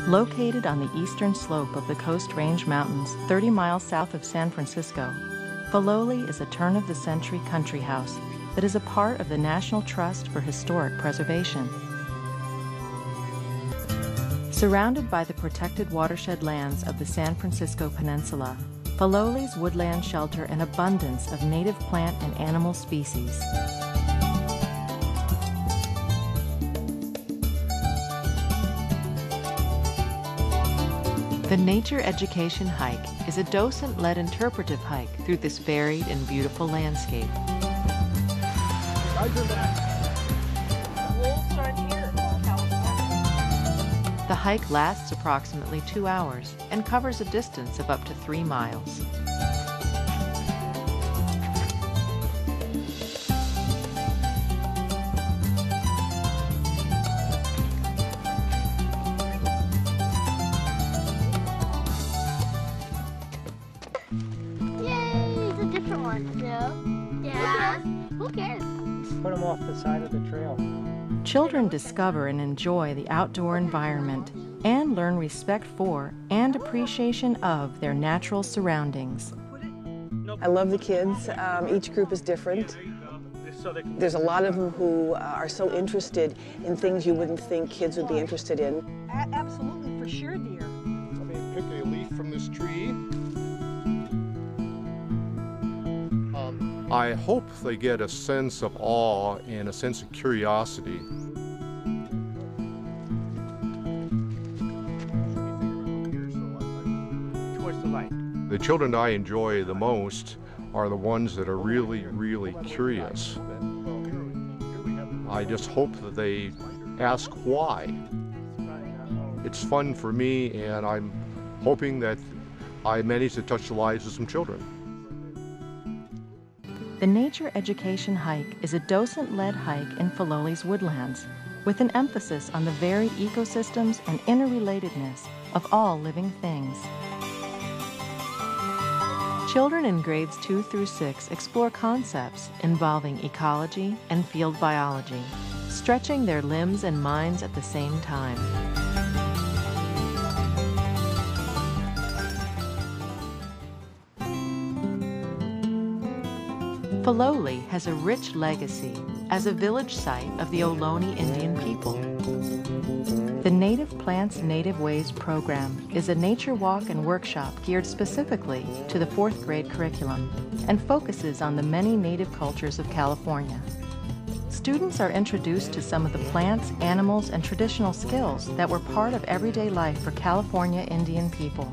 Located on the eastern slope of the Coast Range Mountains, 30 miles south of San Francisco, Filoli is a turn-of-the-century country house that is a part of the National Trust for Historic Preservation. Surrounded by the protected watershed lands of the San Francisco Peninsula, Filoli's woodlands shelter an abundance of native plant and animal species. The Nature Education Hike is a docent-led interpretive hike through this varied and beautiful landscape. The hike lasts approximately 2 hours and covers a distance of up to 3 miles. Who cares? Put them off the side of the trail. Children discover and enjoy the outdoor environment and learn respect for and appreciation of their natural surroundings. I love the kids. Each group is different. There's a lot of them who are so interested in things you wouldn't think kids would be interested in. Absolutely, for sure, dear. Let me pick a leaf from this tree. I hope they get a sense of awe and a sense of curiosity. Towards the light. The children I enjoy the most are the ones that are really, really curious. I just hope that they ask why. It's fun for me, and I'm hoping that I manage to touch the lives of some children. The Nature Education Hike is a docent-led hike in Filoli's woodlands, with an emphasis on the varied ecosystems and interrelatedness of all living things. Children in grades 2 through 6 explore concepts involving ecology and field biology, stretching their limbs and minds at the same time. Filoli has a rich legacy as a village site of the Ohlone Indian people. The Native Plants Native Ways program is a nature walk and workshop geared specifically to the 4th grade curriculum and focuses on the many native cultures of California. Students are introduced to some of the plants, animals, and traditional skills that were part of everyday life for California Indian people.